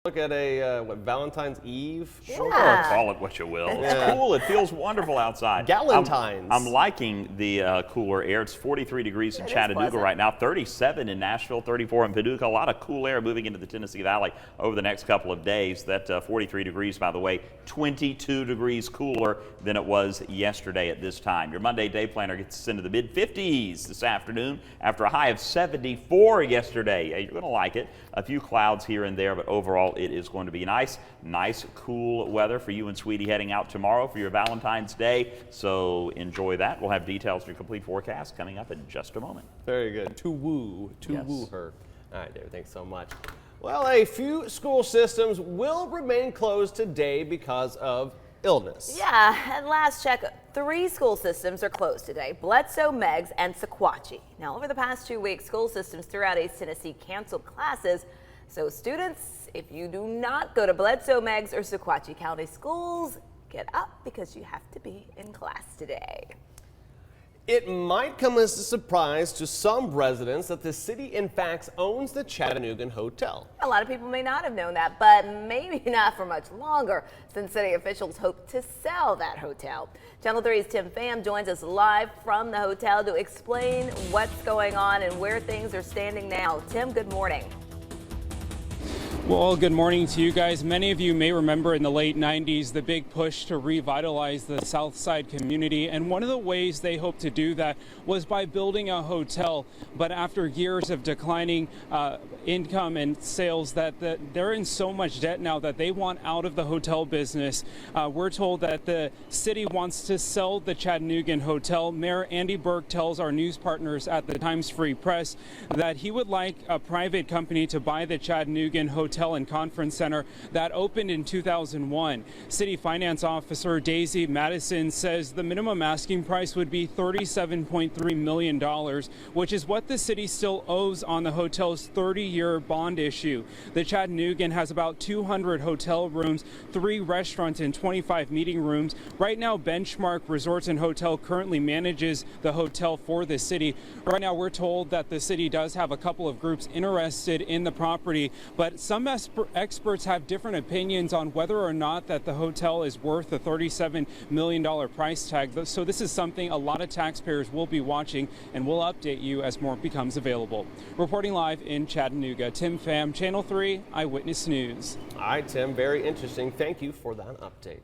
Look at a Valentine's Eve. Sure, call it what you will. It's cool. It feels wonderful outside. Galentine's. I'm liking the cooler air. It's 43 degrees in Chattanooga right now, 37 in Nashville, 34 in Paducah. A lot of cool air moving into the Tennessee Valley over the next couple of days. That 43 degrees, by the way, 22 degrees cooler than it was yesterday at this time. Your Monday day planner gets us into the mid-50s this afternoon after a high of 74 yesterday. You're going to like it. A few clouds here and there, but overall it is going to be nice, cool weather for you and Sweetie heading out tomorrow for your Valentine's Day. So enjoy that. We'll have details for your complete forecast coming up in just a moment. Very good. To woo her. All right, David, thanks so much. Well, a few school systems will remain closed today because of illness. Yeah, at last check, 3 school systems are closed today: Bledsoe, Meigs, and Sequatchie. Now, over the past 2 weeks, school systems throughout East Tennessee canceled classes. So students, if you do not go to Bledsoe, Meigs, or Sequatchie County schools, get up because you have to be in class today. It might come as a surprise to some residents that the city in fact owns the Chattanoogan Hotel. A lot of people may not have known that, but maybe not for much longer, since city officials hope to sell that hotel. Channel 3's Tim Pham joins us live from the hotel to explain what's going on and where things are standing now. Tim, good morning. Well, good morning to you guys. Many of you may remember in the late 90s the big push to revitalize the South Side community, and one of the ways they hoped to do that was by building a hotel. But after years of declining income and sales, that they're in so much debt now that they want out of the hotel business. We're told that the city wants to sell the Chattanoogan Hotel. Mayor Andy Burke tells our news partners at the Times Free Press that he would like a private company to buy the Chattanoogan Hotel and Conference Center that opened in 2001. City Finance Officer Daisy Madison says the minimum asking price would be $37.3 million, which is what the city still owes on the hotel's 30-year bond issue. The Chattanoogan has about 200 hotel rooms, 3 restaurants, and 25 meeting rooms. Right now, Benchmark Resorts and Hotel currently manages the hotel for the city. Right now, we're told that the city does have a couple of groups interested in the property, but some experts have different opinions on whether or not that the hotel is worth the $37 million price tag. So this is something a lot of taxpayers will be watching, and we'll update you as more becomes available. Reporting live in Chattanooga, Tim Pham, Channel 3 Eyewitness News. All right, Tim, very interesting. Thank you for that update.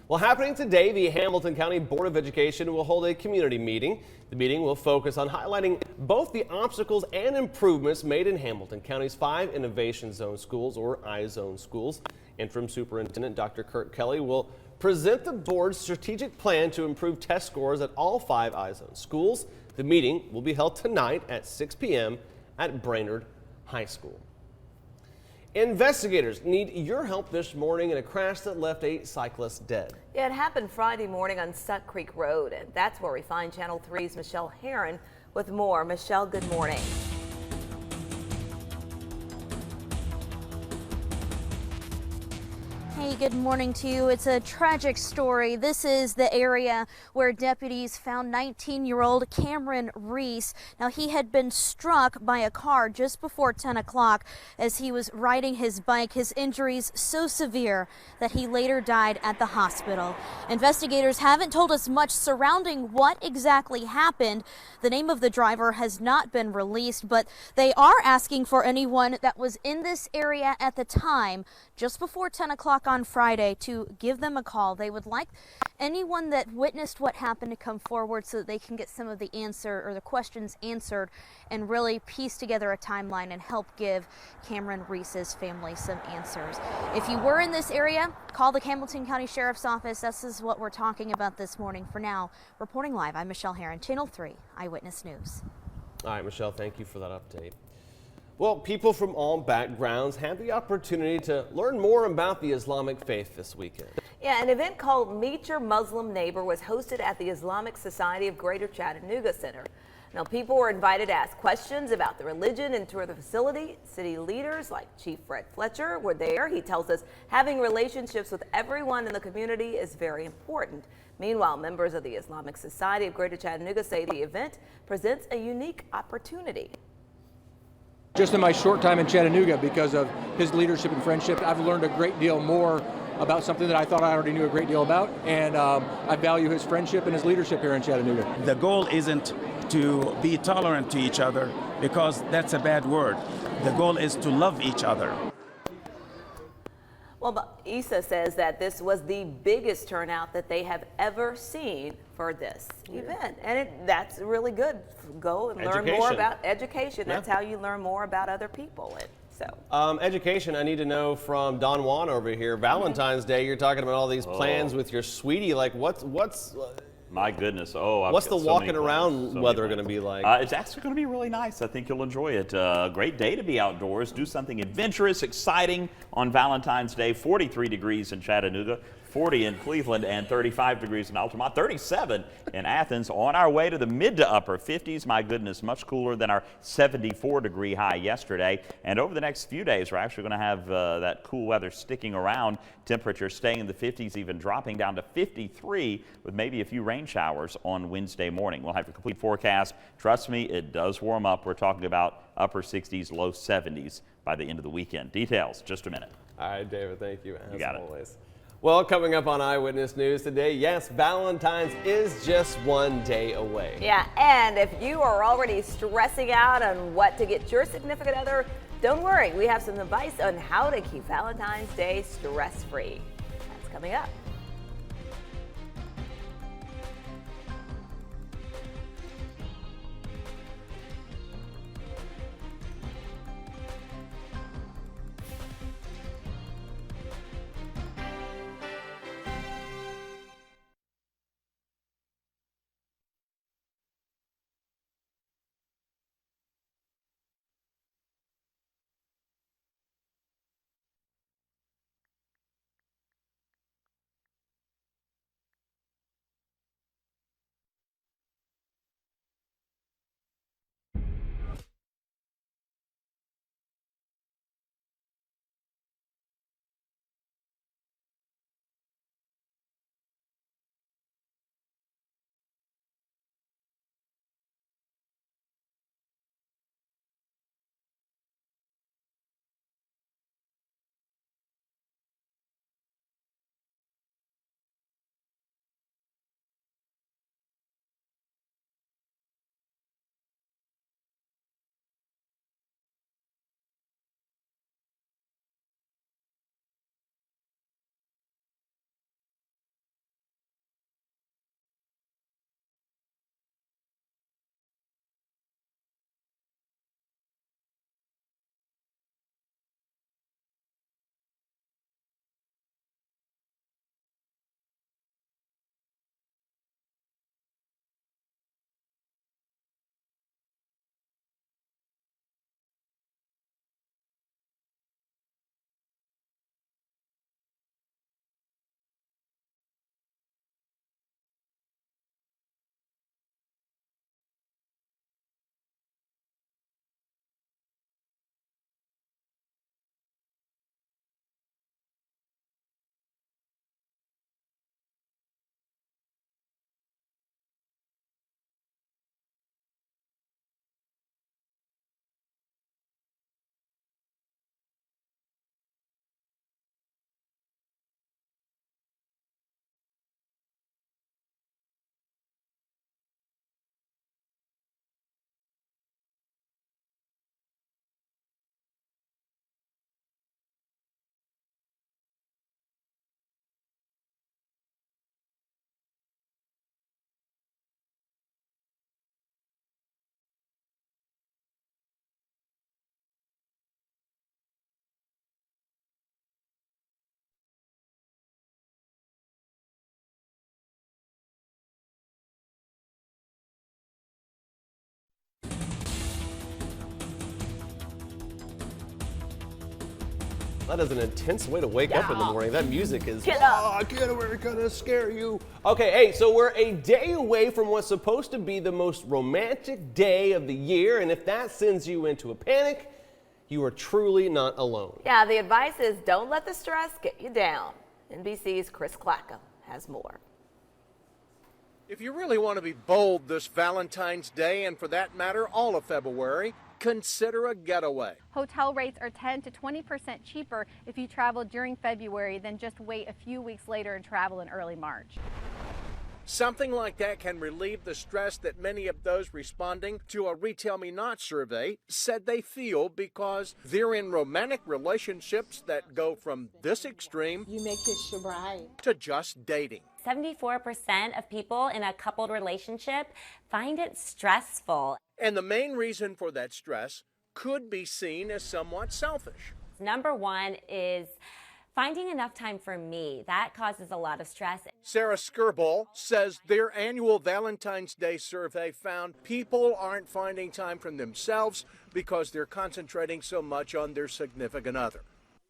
Well, happening today, the Hamilton County Board of Education will hold a community meeting. The meeting will focus on highlighting both the obstacles and improvements made in Hamilton County's 5 Innovation Zone schools, or I-Zone schools. Interim Superintendent Dr. Kurt Kelly will present the board's strategic plan to improve test scores at all 5 I-Zone schools. The meeting will be held tonight at 6 p.m. at Brainerd High School. Investigators need your help this morning in a crash that left 8 cyclists dead. Yeah, it happened Friday morning on Suck Creek Road, and that's where we find Channel 3's Michelle Herron with more. Michelle, good morning. Hey, good morning to you. It's a tragic story. This is the area where deputies found 19-year-old Cameron Reese. Now, he had been struck by a car just before 10 o'clock as he was riding his bike. His injuries so severe that he later died at the hospital. Investigators haven't told us much surrounding what exactly happened. The name of the driver has not been released, but they are asking for anyone that was in this area at the time just before 10 o'clock on Friday to give them a call. They would like anyone that witnessed what happened to come forward so that they can get some of the answer or the questions answered and really piece together a timeline and help give Cameron Reese's family some answers. If you were in this area, call the Hamilton County Sheriff's Office. This is what we're talking about this morning. For now, reporting live, I'm Michelle Herron, Channel 3 Eyewitness News. All right, Michelle, thank you for that update. Well, people from all backgrounds had the opportunity to learn more about the Islamic faith this weekend. Yeah, an event called Meet Your Muslim Neighbor was hosted at the Islamic Society of Greater Chattanooga Center. Now, people were invited to ask questions about the religion and tour the facility. City leaders like Chief Fred Fletcher were there. He tells us having relationships with everyone in the community is very important. Meanwhile, members of the Islamic Society of Greater Chattanooga say the event presents a unique opportunity. Just in my short time in Chattanooga, because of his leadership and friendship, I've learned a great deal more about something that I thought I already knew a great deal about, and I value his friendship and his leadership here in Chattanooga. The goal isn't to be tolerant to each other, because that's a bad word. The goal is to love each other. Well, but Issa says that this was the biggest turnout that they have ever seen for this event. And that's really good. Go and learn more about education. That's how you learn more about other people. Education, I need to know from Don Juan over here. Valentine's Day, you're talking about all these plans with your sweetie. Like, what's my goodness. What's the walking around weather going to be like? It's actually going to be really nice. I think you'll enjoy it. Great day to be outdoors. Do something adventurous, exciting on Valentine's Day. 43 degrees in Chattanooga, 40 in Cleveland, and 35 degrees in Altamont, 37 in Athens. On our way to the mid to upper 50s. My goodness, much cooler than our 74-degree high yesterday. And over the next few days, we're actually going to have that cool weather sticking around. Temperature staying in the 50s, even dropping down to 53 with maybe a few rain showers on Wednesday morning. We'll have a complete forecast. Trust me, it does warm up. We're talking about upper 60s, low 70s by the end of the weekend. Details, just a minute. All right, David, thank you, as always. It. Well, coming up on Eyewitness News today, yes, Valentine's is just one day away. Yeah, and if you are already stressing out on what to get your significant other, don't worry. We have some advice on how to keep Valentine's Day stress-free. That's coming up. That is an intense way to wake up in the morning. That music is, Get up. We're gonna scare you. Okay, hey, so we're a day away from what's supposed to be the most romantic day of the year, and if that sends you into a panic, you are truly not alone. Yeah, the advice is don't let the stress get you down. NBC's Chris Clackham has more. If you really want to be bold this Valentine's Day, and for that matter, all of February, consider a getaway. Hotel rates are 10 to 20% cheaper if you travel during February than just wait a few weeks later and travel in early March. Something like that can relieve the stress that many of those responding to a Retail Me Not survey said they feel because they're in romantic relationships that go from this extreme You make this your bride. to just dating. 74% of people in a coupled relationship find it stressful. And the main reason for that stress could be seen as somewhat selfish. Number one is finding enough time for me. That causes a lot of stress. Sarah Skirball says their annual Valentine's Day survey found people aren't finding time for themselves because they're concentrating so much on their significant other.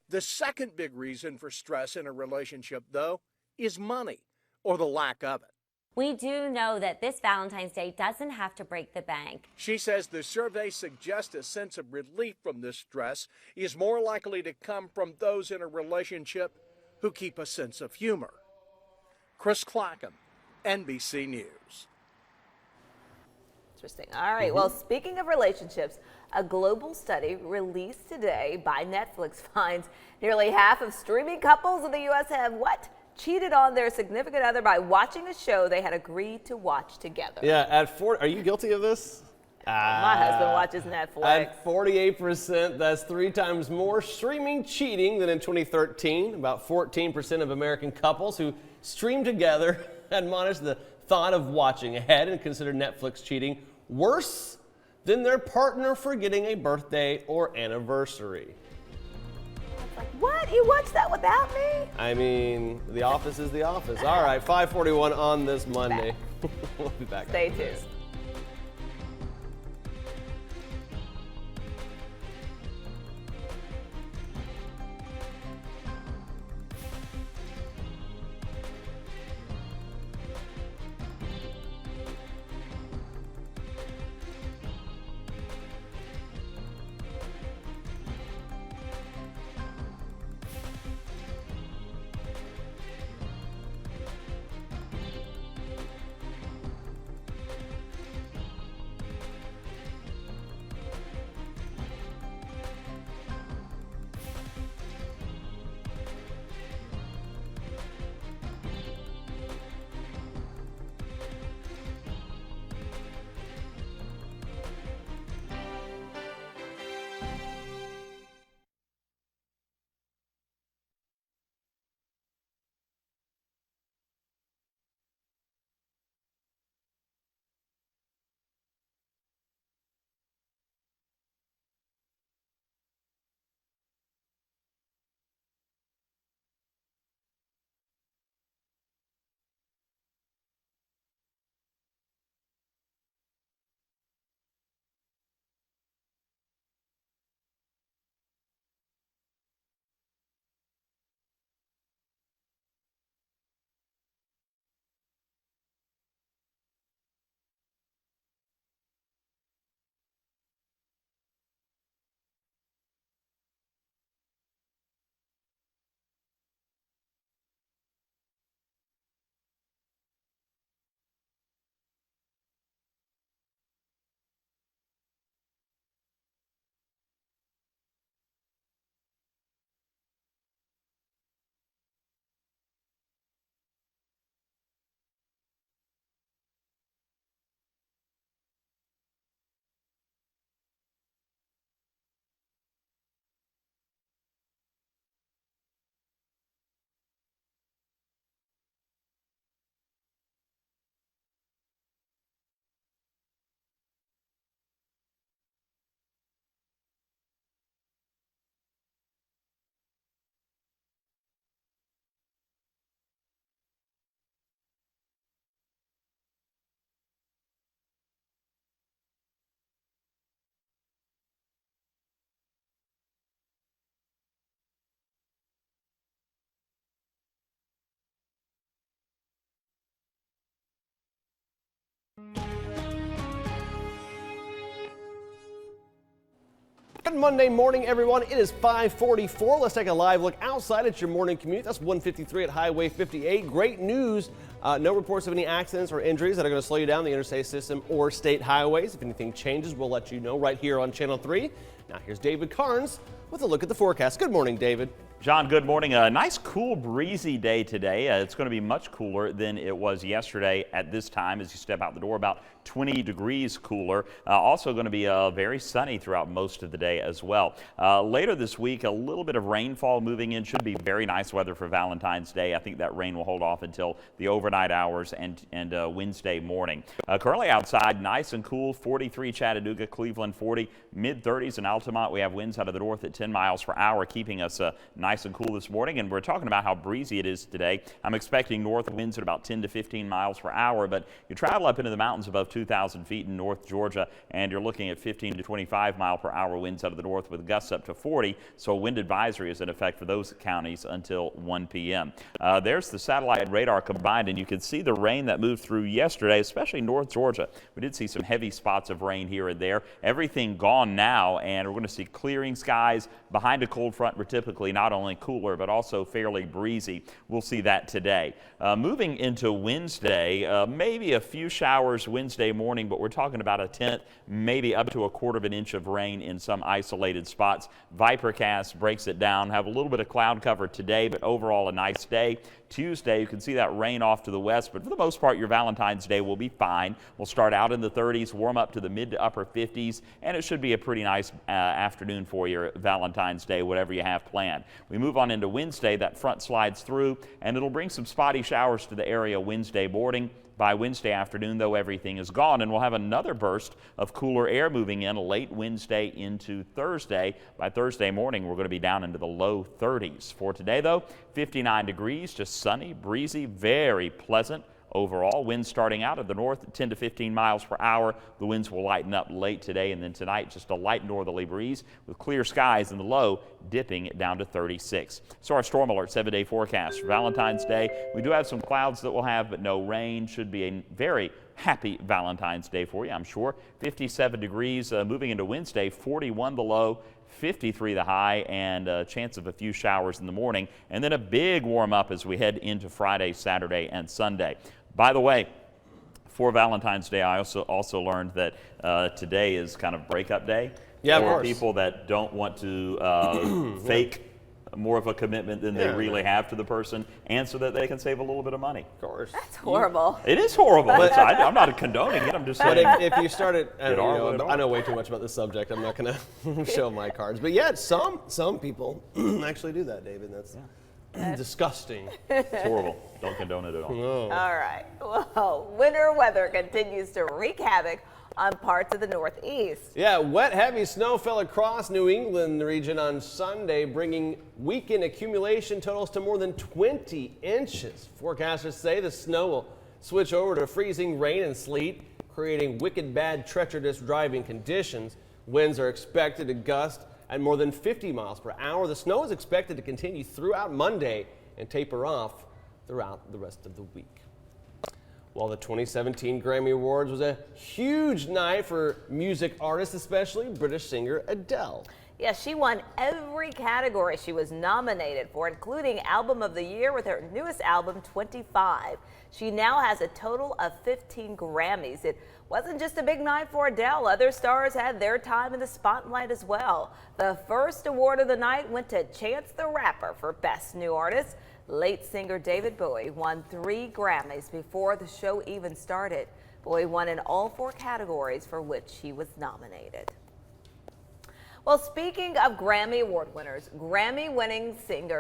The second big reason for stress in a relationship, though, is money or the lack of it. We do know that this Valentine's Day doesn't have to break the bank. She says the survey suggests a sense of relief from this stress is more likely to come from those in a relationship who keep a sense of humor. Chris Clackham, NBC News. Interesting. All right. Well, speaking of relationships, a global study released today by Netflix finds nearly half of streaming couples in the U.S. have what? Cheated on their significant other by watching a show they had agreed to watch together. Yeah, at 4, are you guilty of this? My husband watches Netflix. At 48%, that's 3 times more streaming cheating than in 2013. About 14% of American couples who stream together admonish the thought of watching ahead and consider Netflix cheating worse than their partner forgetting a birthday or anniversary. Like, what? You watched that without me? I mean, The Office is The Office. All right, 5:41 on this Monday. We'll be back. Stay tuned. Good Monday morning, everyone. It is 5:44. Let's take a live look outside at your morning commute. That's 153 at Highway 58. Great news. No reports of any accidents or injuries that are going to slow you down the interstate system or state highways. If anything changes, we'll let you know right here on Channel 3. Now here's David Carnes with a look at the forecast. Good morning, David. John, good morning. A nice, cool, breezy day today. It's going to be much cooler than it was yesterday at this time as you step out the door, about 20 degrees cooler. Also going to be very sunny throughout most of the day as well. Later this week, a little bit of rainfall moving in. Should be very nice weather for Valentine's Day. I think that rain will hold off until the overnight hours and Wednesday morning. Currently outside, nice and cool, 43 Chattanooga, Cleveland 40, mid-30s in Altamont. We have winds out of the north at 10 miles per hour, keeping us nice and cool this morning, and we're talking about how breezy it is today. I'm expecting north winds at about 10 to 15 miles per hour, but you travel up into the mountains above 2,000 feet in North Georgia, and you're looking at 15 to 25 mile per hour winds out of the north with gusts up to 40, so a wind advisory is in effect for those counties until 1 p.m. There's the satellite and radar combined, and you can see the rain that moved through yesterday, especially North Georgia. We did see some heavy spots of rain here and there. Everything gone now, and we're going to see clearing skies behind a cold front. We're typically not only cooler but also fairly breezy. We'll see that today. Moving into Wednesday, maybe a few showers Wednesday morning, but we're talking about a tenth, maybe up to a quarter of an inch of rain in some isolated spots. Vipercast breaks it down. Have a little bit of cloud cover today, but overall a nice day. Tuesday, you can see that rain off to the west, but for the most part, your Valentine's Day will be fine. We'll start out in the 30s, warm up to the mid to upper 50s, and it should be a pretty nice afternoon for your Valentine's Day, whatever you have planned. We move on into Wednesday. That front slides through, and it'll bring some spotty showers to the area Wednesday morning. By Wednesday afternoon, though, everything is gone, and we'll have another burst of cooler air moving in late Wednesday into Thursday. By Thursday morning, we're going to be down into the low 30s. For today, though, 59 degrees, just sunny, breezy, very pleasant. Overall, winds starting out of the north at 10 to 15 miles per hour. The winds will lighten up late today, and then tonight just a light northerly breeze with clear skies in the low dipping down to 36. So our storm alert 7-day forecast for Valentine's Day. We do have some clouds that we'll have, but no rain. Should be a very happy Valentine's Day for you, I'm sure. 57 degrees moving into Wednesday, 41 the low. 53 the high, and a chance of a few showers in the morning, and then a big warm up as we head into Friday, Saturday, and Sunday. By the way, for Valentine's Day, I also learned that today is kind of breakup day for people that don't want to fake more of a commitment than they really have to the person, and so that they can save a little bit of money. Of course. That's horrible. It is horrible. I'm not condoning it. I'm just saying. But if you started, I know way too much about this subject. I'm not going to show my cards. But yeah, some people actually do that, David. That's disgusting. It's horrible. Don't condone it at all. No. All right. Well, winter weather continues to wreak havoc on parts of the Northeast. Yeah, wet, heavy snow fell across New England region on Sunday, bringing weekend accumulation totals to more than 20 inches. Forecasters say the snow will switch over to freezing rain and sleet, creating wicked bad, treacherous driving conditions. Winds are expected to gust at more than 50 miles per hour. The snow is expected to continue throughout Monday and taper off throughout the rest of the week. Well, the 2017 Grammy Awards was a huge night for music artists, especially British singer Adele. Yeah, she won every category she was nominated for, including Album of the Year with her newest album, 25. She now has a total of 15 Grammys. It wasn't just a big night for Adele. Other stars had their time in the spotlight as well. The first award of the night went to Chance the Rapper for Best New Artist. Late singer David Bowie won 3 Grammys before the show even started. Bowie won in all 4 categories for which he was nominated. Well, speaking of Grammy Award winners, Grammy-winning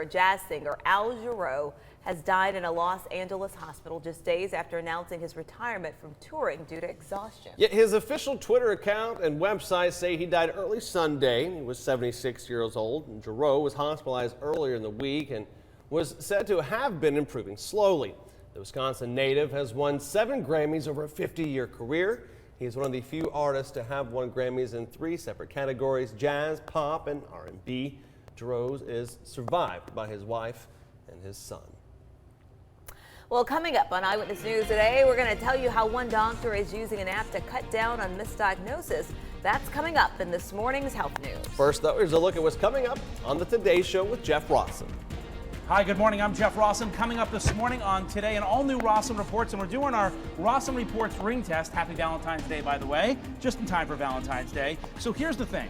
jazz singer JARREAU has died in a Los Angeles hospital just days after announcing his retirement from touring due to exhaustion. Yet his official Twitter account and website say he died early Sunday. He was 76 years old. And JARREAU was hospitalized earlier in the week and was said to have been improving slowly. The Wisconsin native has won 7 Grammys over a 50-year career. He is one of the few artists to have won Grammys in 3 separate categories: jazz, pop, and R&B. JARREAU is survived by his wife and his son. Well, coming up on Eyewitness News today, we're going to tell you how one doctor is using an app to cut down on misdiagnosis That's coming up in this morning's health news. First, though, here's a look at what's coming up on the Today Show with Jeff Rawson. Hi, good morning. I'm Jeff Rawson. Coming up this morning on Today, an all-new Rawson Reports, and we're doing our Rawson Reports ring test. Happy Valentine's Day, by the way, just in time for Valentine's Day. So here's the thing.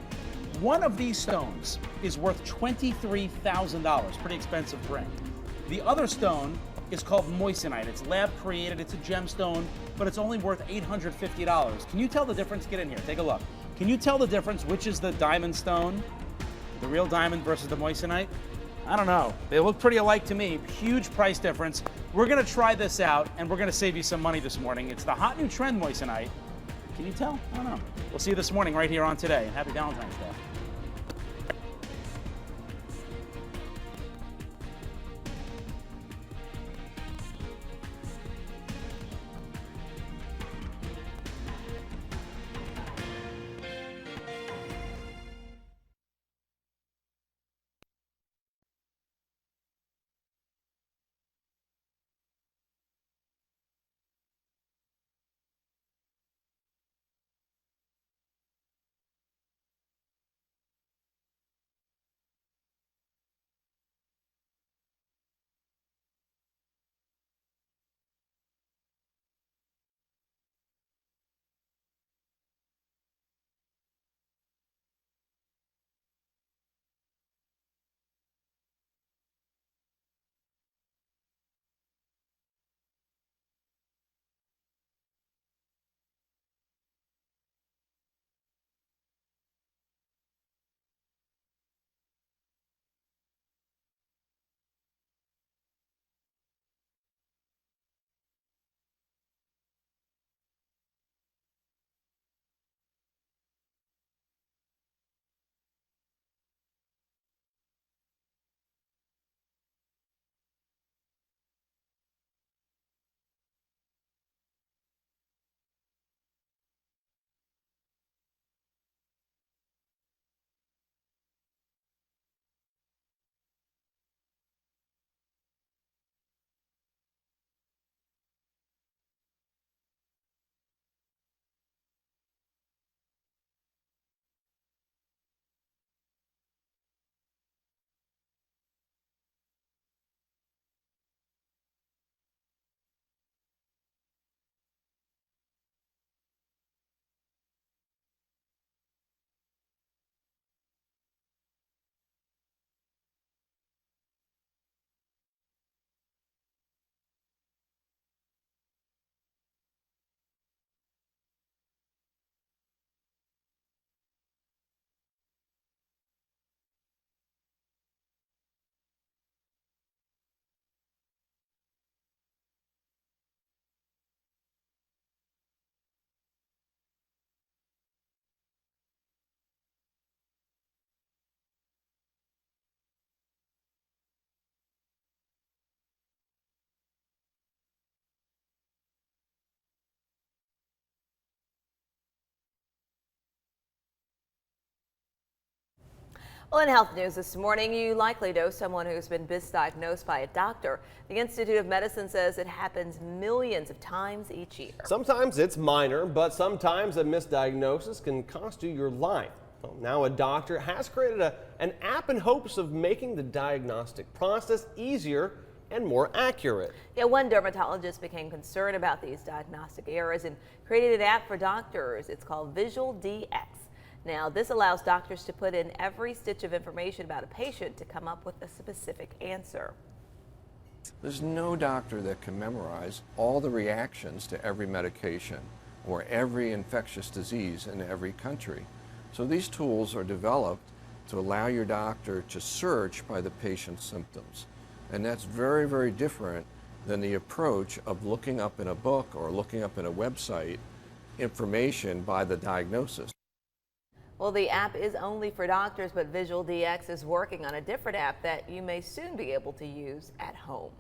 One of these stones is worth $23,000, pretty expensive ring. The other stone is called moissanite. It's lab created, it's a gemstone, but it's only worth $850. Can you tell the difference? Get in here, take a look. Can you tell the difference which is the diamond stone, the real diamond versus the moissanite? I don't know. They look pretty alike to me. Huge price difference. We're going to try this out, and we're going to save you some money this morning. It's the hot new trend moissanite. Can you tell? I don't know. We'll see you this morning right here on Today, and happy Valentine's Day. Well, in health news this morning, you likely know someone who's been misdiagnosed by a doctor. The Institute of Medicine says it happens millions of times each year. Sometimes it's minor, but sometimes a misdiagnosis can cost you your life. Well, now a doctor has created an app in hopes of making the diagnostic process easier and more accurate. Yeah, one dermatologist became concerned about these diagnostic errors and created an app for doctors. It's called Visual DX. Now, this allows doctors to put in every stitch of information about a patient to come up with a specific answer. There's no doctor that can memorize all the reactions to every medication or every infectious disease in every country. So these tools are developed to allow your doctor to search by the patient's symptoms. And that's very, very different than the approach of looking up in a book or looking up in a website information by the diagnosis. Well, the app is only for doctors, but Visual DX is working on a different app that you may soon be able to use at home.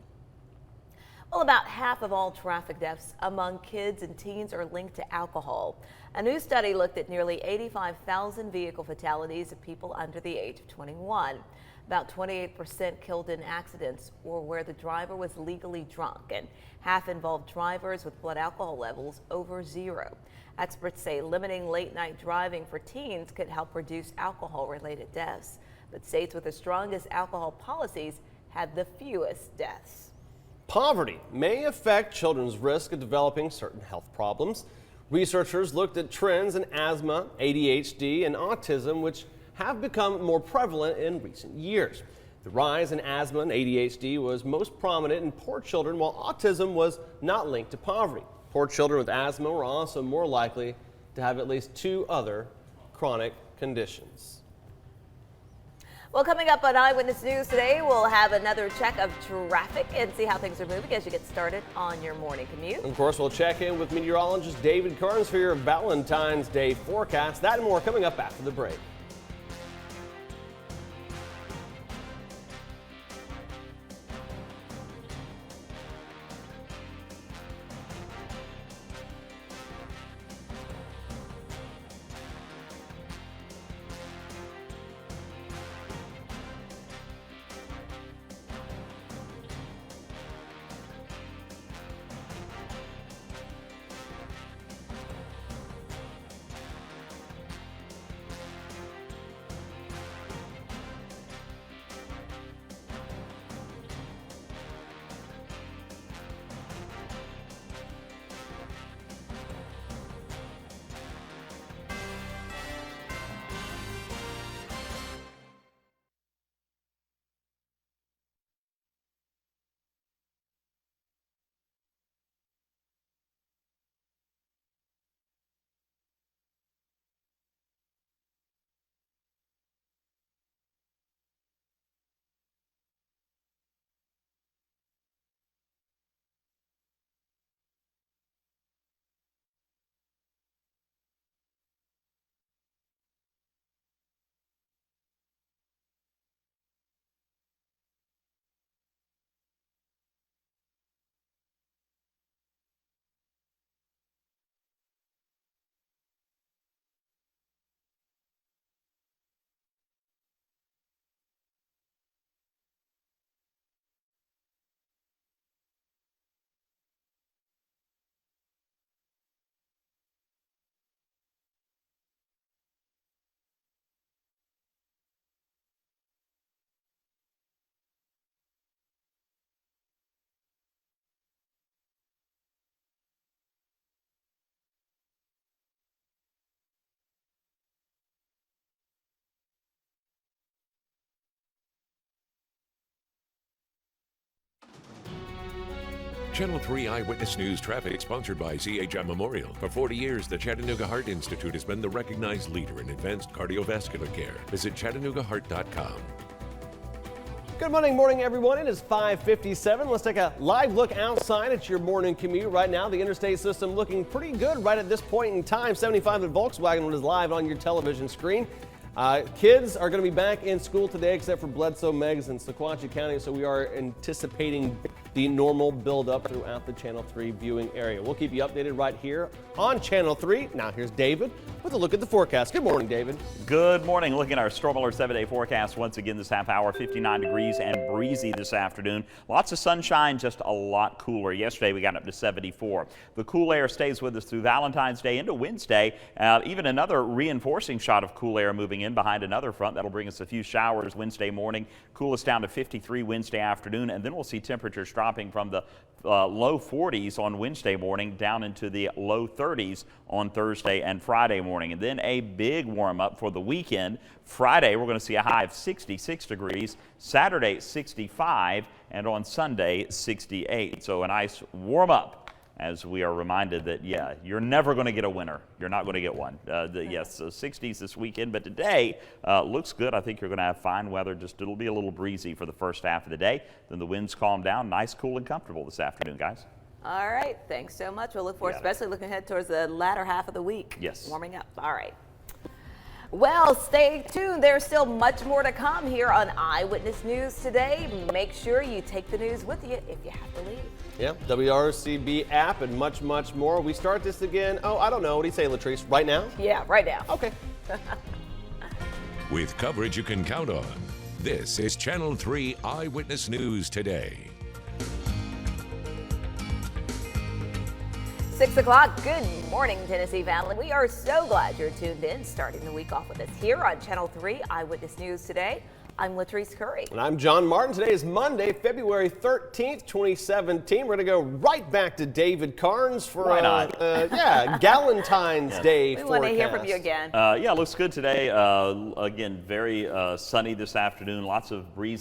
Well, about half of all traffic deaths among kids and teens are linked to alcohol. A new study looked at nearly 85,000 vehicle fatalities of people under the age of 21. About 28% killed in accidents or where the driver was legally drunk, and half involved drivers with blood alcohol levels over 0. Experts say limiting late-night driving for teens could help reduce alcohol-related deaths. But states with the strongest alcohol policies have the fewest deaths. Poverty may affect children's risk of developing certain health problems. Researchers looked at trends in asthma, ADHD, and autism, which have become more prevalent in recent years. The rise in asthma and ADHD was most prominent in poor children, while autism was not linked to poverty. Poor children with asthma were also more likely to have at least 2 other chronic conditions. Well, coming up on Eyewitness News today, we'll have another check of traffic and see how things are moving as you get started on your morning commute. Of course, we'll check in with meteorologist David Carnes for your Valentine's Day forecast. That and more coming up after the break. Channel 3 Eyewitness News traffic sponsored by CHM Memorial. For 40 years, the Chattanooga Heart Institute has been the recognized leader in advanced cardiovascular care. Visit ChattanoogaHeart.com. Good morning, everyone. It is 5:57. Let's take a live look outside at your morning commute. Right now, the interstate system looking pretty good right at this point in time. 75 at Volkswagen is live on your television screen. Kids are going to be back in school today, except for Bledsoe, Meigs, and Sequatchie County, so we are anticipating the normal build-up throughout the Channel 3 viewing area. We'll keep you updated right here on Channel 3. Now here's David with a look at the forecast. Good morning, David. Good morning. Looking at our Storm Alert 7-day forecast once again this half hour. 59 degrees and breezy this afternoon. Lots of sunshine, just a lot cooler. Yesterday we got up to 74. The cool air stays with us through Valentine's Day into Wednesday. Even another reinforcing shot of cool air moving in behind another front. That'll bring us a few showers Wednesday morning. Cool us down to 53 Wednesday afternoon, and then we'll see temperatures dropping from the low 40s on Wednesday morning down into the low 30s on Thursday and Friday morning. And then a big warm up for the weekend. Friday, we're going to see a high of 66 degrees. Saturday, 65, and on Sunday, 68. So a nice warm up, as we are reminded that, yeah, you're never going to get a winter. You're not going to get one. Yes, so 60s this weekend, but today looks good. I think you're going to have fine weather. Just it'll be a little breezy for the first half of the day. Then the winds calm down. Nice, cool, and comfortable this afternoon, guys. All right. Thanks so much. We'll look forward, especially looking ahead towards the latter half of the week. Yes. Warming up. All right. Well, stay tuned. There's still much more to come here on Eyewitness News today. Make sure you take the news with you if you have to leave. Yeah, WRCB app and much, much more. We start this again. Oh, I don't know. What do you say, Latrice? Right now? Yeah, right now. Okay. With coverage you can count on. This is Channel 3 Eyewitness News Today. 6 o'clock. Good morning, Tennessee Valley. We are so glad you're tuned in, starting the week off with us here on Channel 3 Eyewitness News Today. I'm Latrice Curry. And I'm John Martin. Today is Monday, February 13th, 2017. We're going to go right back to David Carnes for Galentine's Day We forecast. want to hear from you again. Yeah, looks good today. Again, very sunny this afternoon. Lots of breeze.